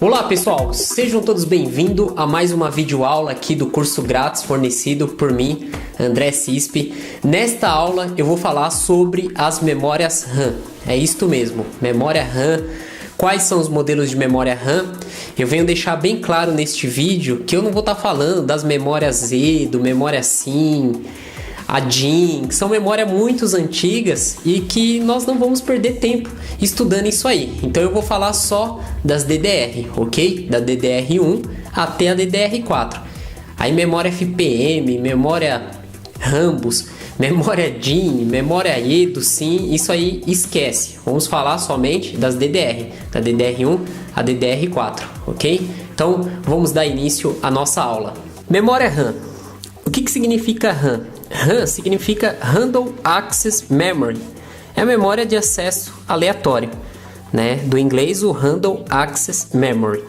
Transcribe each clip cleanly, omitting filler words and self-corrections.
Olá pessoal, sejam todos bem-vindos a mais uma videoaula aqui do curso grátis fornecido por mim, André Cispe. Nesta aula eu vou falar sobre as memórias RAM, é isto mesmo, memória RAM. Quais são os modelos de memória RAM? Eu venho deixar bem claro neste vídeo que eu não vou estar falando das memórias Z, do memória SIM, a DIMM, que são memórias muito antigas e que nós não vamos perder tempo estudando isso aí. Então eu vou falar só das DDR, ok? Da DDR1 até a DDR4. Aí memória FPM, memória Rambus, memória DIMM, memória EDO, SIM, isso aí esquece. Vamos falar somente das DDR, da DDR1 a DDR4, ok? Então vamos dar início à nossa aula. Memória RAM. O que significa RAM? RAM significa Random Access Memory. É a memória de acesso aleatório, né? Do inglês o Random Access Memory.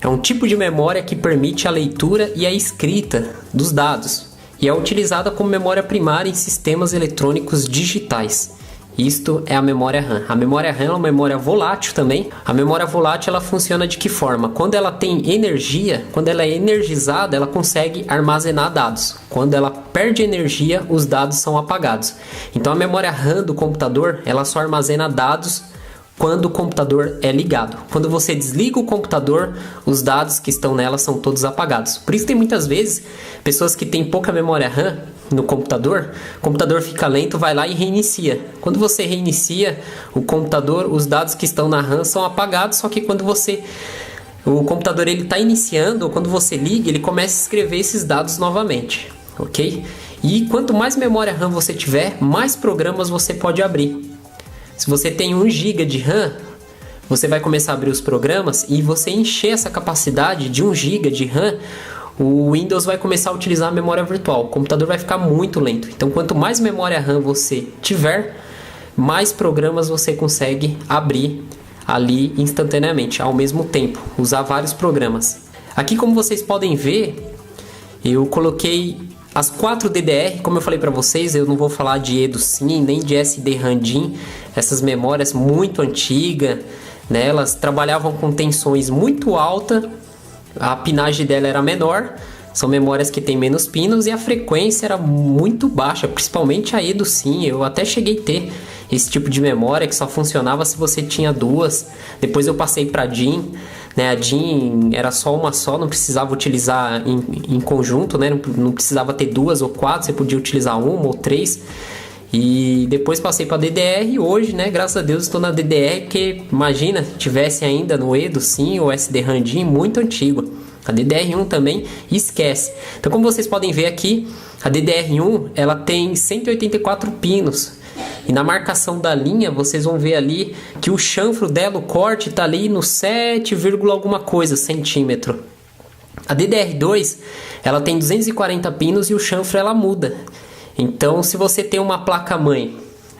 É um tipo de memória que permite a leitura e a escrita dos dados e é utilizada como memória primária em sistemas eletrônicos digitais. Isto é a memória RAM. A memória RAM é uma memória volátil também. A memória volátil ela funciona de que forma? Quando ela tem energia, quando ela é energizada, ela consegue armazenar dados. Quando ela perde energia, os dados são apagados. Então a memória RAM do computador, ela só armazena dados quando o computador é ligado. Quando você desliga o computador, os dados que estão nela são todos apagados. Por isso tem muitas vezes pessoas que têm pouca memória RAM no computador, o computador fica lento, vai lá e reinicia. Quando você reinicia o computador, os dados que estão na RAM são apagados, só que quando o computador ele está iniciando, ou quando você liga, ele começa a escrever esses dados novamente, ok? E quanto mais memória RAM você tiver, mais programas você pode abrir. Se você tem 1 GB de RAM, você vai começar a abrir os programas e você encher essa capacidade de 1 GB de RAM, o Windows vai começar a utilizar a memória virtual. O computador vai ficar muito lento. Então, quanto mais memória RAM você tiver, mais programas você consegue abrir ali instantaneamente, ao mesmo tempo, usar vários programas. Aqui, como vocês podem ver, eu coloquei as 4 DDR, como eu falei para vocês, eu não vou falar de EDO SIM, nem de SDRAM DIMM, essas memórias muito antigas, né? Elas trabalhavam com tensões muito altas, a pinagem dela era menor, são memórias que tem menos pinos e a frequência era muito baixa, principalmente a EDO SIM. Eu até cheguei a ter esse tipo de memória que só funcionava se você tinha 2, depois eu passei para DIMM. Né, a DIMM era só uma só, não precisava utilizar em conjunto, né, não precisava ter 2 ou 4, você podia utilizar 1 ou 3. E depois passei para DDR e hoje, né, graças a Deus estou na DDR, porque imagina, tivesse ainda no EDO SIM ou SDRAM DIMM muito antigo. A DDR1 também esquece. Então, como vocês podem ver aqui, a DDR1 ela tem 184 pinos. E na marcação da linha, vocês vão ver ali que o chanfro dela, o corte, está ali no 7, alguma coisa centímetro. A DDR2, ela tem 240 pinos e o chanfro ela muda. Então, se você tem uma placa-mãe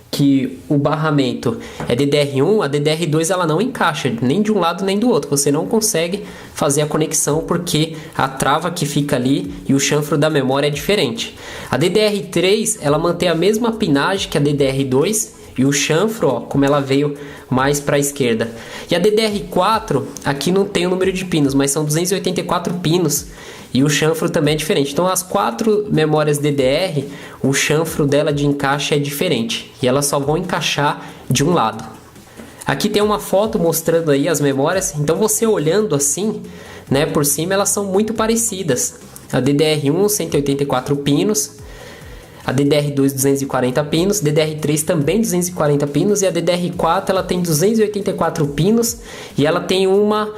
que o barramento é DDR1, a DDR2 ela não encaixa nem de um lado nem do outro. Você não consegue fazer a conexão porque a trava que fica ali e o chanfro da memória é diferente. A DDR3 ela mantém a mesma pinagem que a DDR2 e o chanfro, ó, como ela veio mais para a esquerda. E a DDR4 aqui não tem o número de pinos, mas são 284 pinos. E o chanfro também é diferente. Então as 4 memórias DDR, o chanfro dela de encaixe é diferente. E elas só vão encaixar de um lado. Aqui tem uma foto mostrando aí as memórias. Então você olhando assim, né, por cima, elas são muito parecidas. A DDR1, 184 pinos. A DDR2, 240 pinos. DDR3 também 240 pinos. E a DDR4 ela tem 284 pinos. E ela tem uma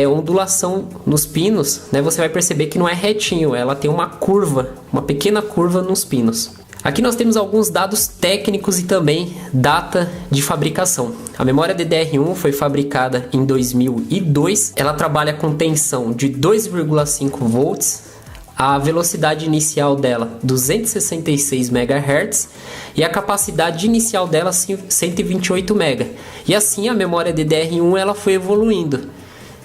ondulação nos pinos, né? Você vai perceber que não é retinho. Ela tem uma curva, uma pequena curva nos pinos. Aqui nós temos alguns dados técnicos e também data de fabricação. A memória DDR1 foi fabricada em 2002. Ela trabalha com tensão de 2,5 volts. A velocidade inicial dela 266 MHz e a capacidade inicial dela 128 MB. E assim a memória DDR1 ela foi evoluindo.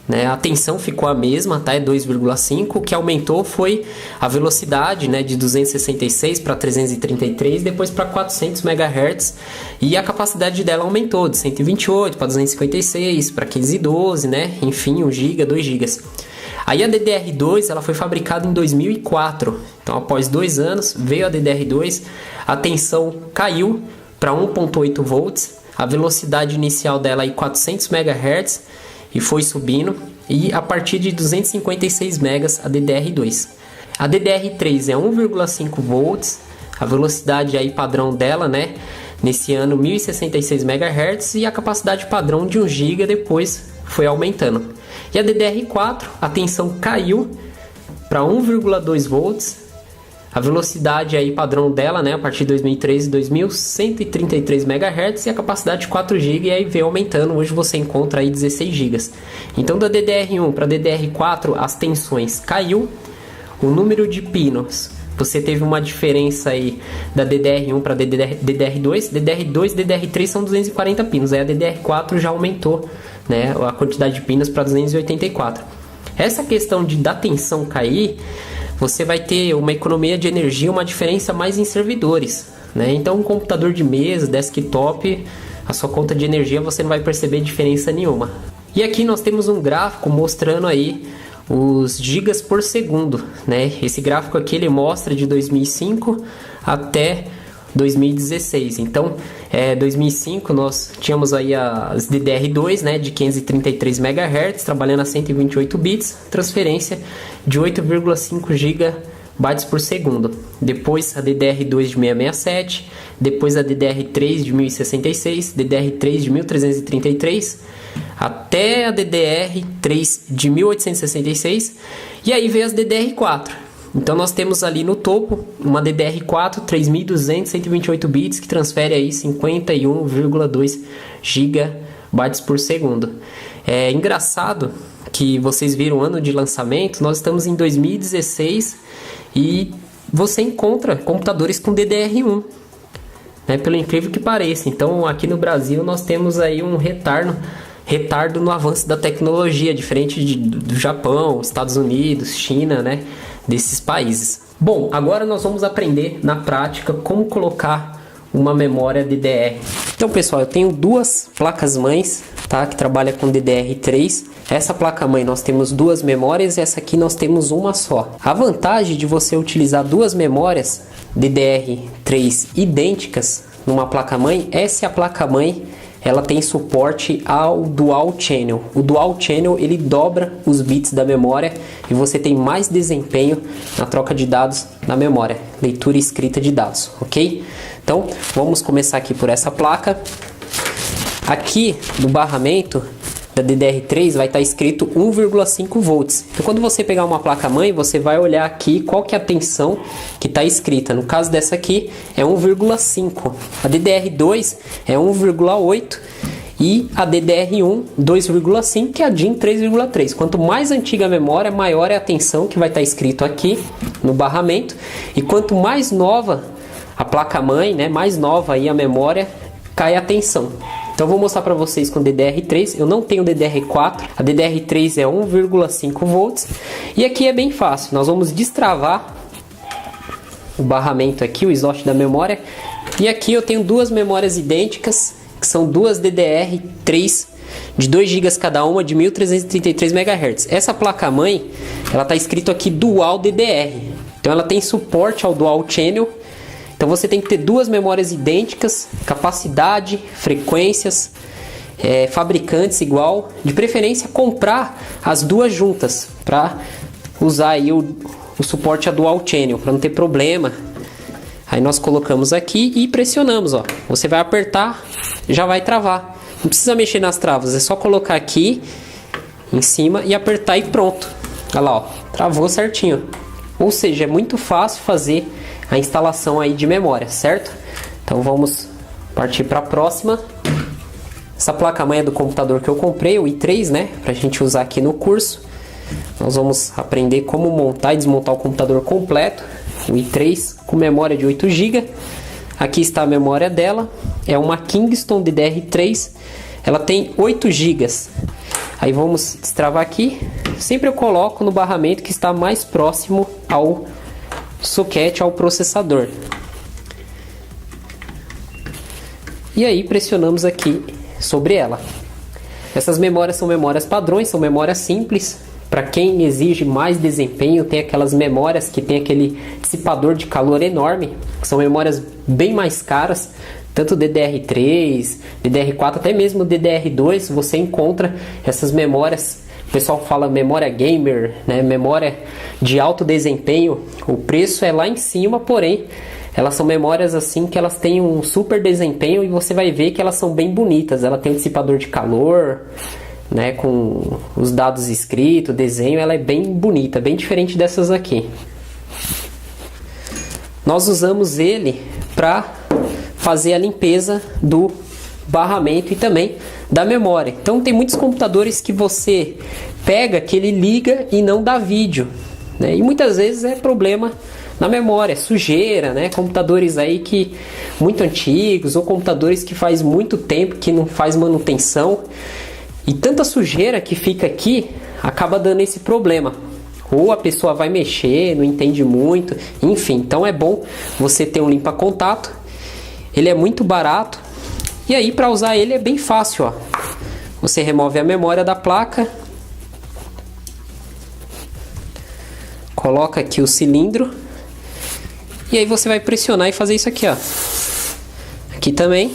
né? A tensão ficou a mesma, tá? É 2,5. O que aumentou foi a velocidade, né? De 266 para 333, depois para 400 MHz. E a capacidade dela aumentou de 128 para 256, para 512, né? Enfim, 1 GB, 2 GB. Aí a DDR2 ela foi fabricada em 2004. Então, após 2 anos, veio a DDR2. A tensão caiu para 1,8 volts. A velocidade inicial dela é 400 MHz. E foi subindo, e a partir de 256 megas a DDR2. A DDR3 é 1,5 volts, a velocidade aí padrão dela, né, nesse ano 1066 MHz, e a capacidade padrão de 1 GB depois foi aumentando. E a DDR4, a tensão caiu para 1,2 volts, a velocidade aí padrão dela, né, a partir de 2013 e 2133 MHz, e a capacidade de 4 GB, e aí veio aumentando. Hoje você encontra aí 16 GB. Então da DDR1 para DDR4 as tensões caiu, o número de pinos, você teve uma diferença aí da DDR1 para DDR2, DDR2 e DDR3 são 240 pinos, aí a DDR4 já aumentou, né, a quantidade de pinos para 284. Essa questão da tensão cair, você vai ter uma economia de energia, uma diferença mais em servidores, né? Então, um computador de mesa, desktop, a sua conta de energia você não vai perceber diferença nenhuma. E aqui nós temos um gráfico mostrando aí os gigas por segundo, né? Esse gráfico aqui ele mostra de 2005 até 2016. Então, 2005 nós tínhamos aí as DDR2, né, de 533 MHz, trabalhando a 128 bits, transferência de 8,5 GB por segundo. Depois a DDR2 de 667, depois a DDR3 de 1066, DDR3 de 1333, até a DDR3 de 1866, e aí veio as DDR4. Então nós temos ali no topo uma DDR4 3200 128 bits que transfere aí 51,2 GB por segundo. É engraçado que vocês viram o ano de lançamento, nós estamos em 2016 e você encontra computadores com DDR1, né, pelo incrível que pareça. Então aqui no Brasil nós temos aí um retardo no avanço da tecnologia, diferente do Japão, Estados Unidos, China, né, desses países. Bom, agora nós vamos aprender na prática como colocar uma memória DDR. Então, pessoal, eu tenho duas placas-mães, tá, que trabalham com DDR3. Essa placa-mãe nós temos duas memórias e essa aqui nós temos uma só. A vantagem de você utilizar duas memórias DDR3 idênticas numa placa-mãe é se a placa-mãe ela tem suporte ao Dual Channel. O Dual Channel ele dobra os bits da memória e você tem mais desempenho na troca de dados na memória, leitura e escrita de dados, ok? Então vamos começar aqui por essa placa. Aqui no barramento da DDR3 vai estar escrito 1,5 volts. Então quando você pegar uma placa-mãe, você vai olhar aqui qual que é a tensão que está escrita. No caso dessa aqui é 1,5. A DDR2 é 1,8 e a DDR1 2,5 e a DIMM 3,3. Quanto mais antiga a memória, maior é a tensão que vai estar escrito aqui no barramento. E quanto mais nova a placa-mãe, né, mais nova aí a memória, cai a tensão. Então vou mostrar para vocês com DDR3, eu não tenho DDR4, a DDR3 é 1,5 volts e aqui é bem fácil, nós vamos destravar o barramento aqui, o slot da memória, e aqui eu tenho duas memórias idênticas, que são duas DDR3 de 2 GB cada uma de 1333 MHz. Essa placa-mãe, ela está escrito aqui Dual DDR, então ela tem suporte ao Dual Channel. Então você tem que ter duas memórias idênticas, capacidade, frequências, fabricantes igual, de preferência comprar as duas juntas para usar aí o suporte a Dual Channel, para não ter problema. Aí nós colocamos aqui e pressionamos, ó. Você vai apertar, já vai travar. Não precisa mexer nas travas, é só colocar aqui em cima e apertar e pronto. Olha lá, ó, travou certinho. Ou seja, é muito fácil fazer a instalação aí de memória, certo? Então vamos partir para a próxima. Essa placa-mãe é do computador que eu comprei, o i3, né? Para a gente usar aqui no curso. Nós vamos aprender como montar e desmontar o computador completo. O i3 com memória de 8 GB. Aqui está a memória dela. É uma Kingston DDR3. Ela tem 8 GB. Aí vamos destravar aqui. Sempre eu coloco no barramento que está mais próximo ao soquete, ao processador. E aí pressionamos aqui sobre ela. Essas memórias são memórias padrões, são memórias simples. Para quem exige mais desempenho, tem aquelas memórias que tem aquele dissipador de calor enorme, que são memórias bem mais caras, tanto DDR3, DDR4, até mesmo DDR2, você encontra essas memórias. O pessoal fala memória gamer, né? Memória de alto desempenho. O preço é lá em cima, porém elas são memórias assim que elas têm um super desempenho e você vai ver que elas são bem bonitas. Ela tem um dissipador de calor, né, com os dados escritos, desenho, ela é bem bonita, bem diferente dessas aqui. Nós usamos ele para fazer a limpeza do barramento e também da memória. Então tem muitos computadores que você pega, que ele liga e não dá vídeo, né? E muitas vezes é problema na memória, sujeira, né? Computadores aí que muito antigos ou computadores que faz muito tempo que não faz manutenção. E tanta sujeira que fica aqui acaba dando esse problema. Ou a pessoa vai mexer, não entende muito, enfim. Então é bom você ter um limpa-contato. Ele é muito barato. E aí para usar ele é bem fácil, ó. Você remove a memória da placa. Coloca aqui o cilindro. E aí você vai pressionar e fazer isso aqui, ó. Aqui também.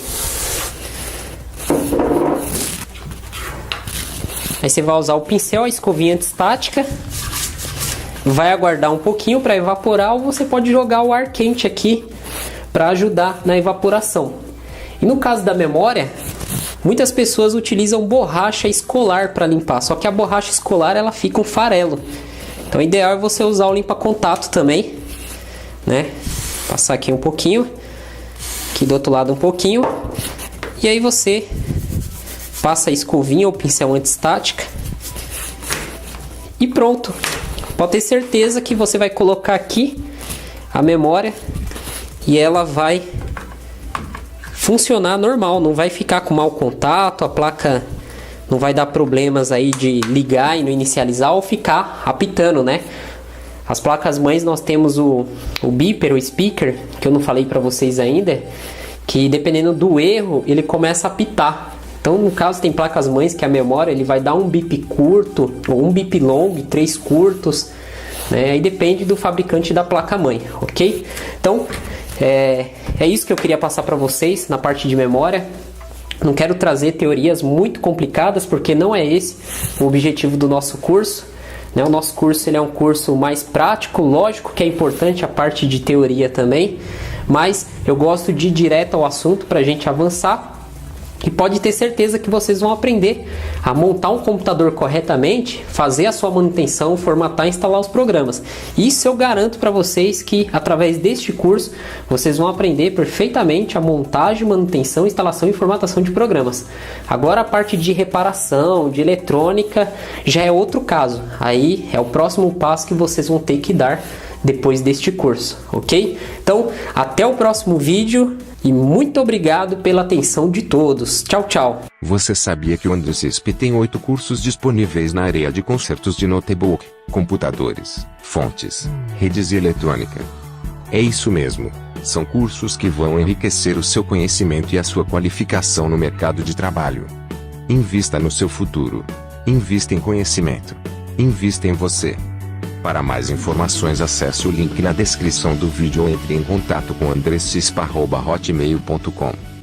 Aí você vai usar o pincel, a escovinha antistática. Vai aguardar um pouquinho para evaporar, ou você pode jogar o ar quente aqui para ajudar na evaporação. E no caso da memória, muitas pessoas utilizam borracha escolar para limpar, só que a borracha escolar ela fica um farelo. Então o ideal é você usar o limpa-contato também, né? Passar aqui um pouquinho, aqui do outro lado um pouquinho, e aí você passa a escovinha ou pincel antistática e pronto. Pode ter certeza que você vai colocar aqui a memória e ela vai funcionar normal, não vai ficar com mau contato, a placa não vai dar problemas aí de ligar e não inicializar ou ficar apitando, né? As placas mães nós temos o beeper, o speaker, que eu não falei para vocês ainda, que dependendo do erro ele começa a apitar. Então, no caso, tem placas mães que a memória ele vai dar um bip curto ou um bip longo, 3 curtos, né? Aí depende do fabricante da placa mãe, ok? Então, é isso que eu queria passar para vocês na parte de memória. Não quero trazer teorias muito complicadas, porque não é esse o objetivo do nosso curso, né? O nosso curso ele é um curso mais prático, lógico que é importante a parte de teoria também, mas eu gosto de ir direto ao assunto para a gente avançar. E pode ter certeza que vocês vão aprender a montar um computador corretamente, fazer a sua manutenção, formatar e instalar os programas. Isso eu garanto para vocês que através deste curso vocês vão aprender perfeitamente a montagem, manutenção, instalação e formatação de programas. Agora a parte de reparação, de eletrônica já é outro caso. Aí é o próximo passo que vocês vão ter que dar depois deste curso, ok? Então até o próximo vídeo. E muito obrigado pela atenção de todos. Tchau, tchau. Você sabia que o Andressisp tem 8 cursos disponíveis na área de consertos de notebook, computadores, fontes, redes e eletrônica? É isso mesmo. São cursos que vão enriquecer o seu conhecimento e a sua qualificação no mercado de trabalho. Invista no seu futuro. Invista em conhecimento. Invista em você. Para mais informações acesse o link na descrição do vídeo ou entre em contato com andressisp@hotmail.com.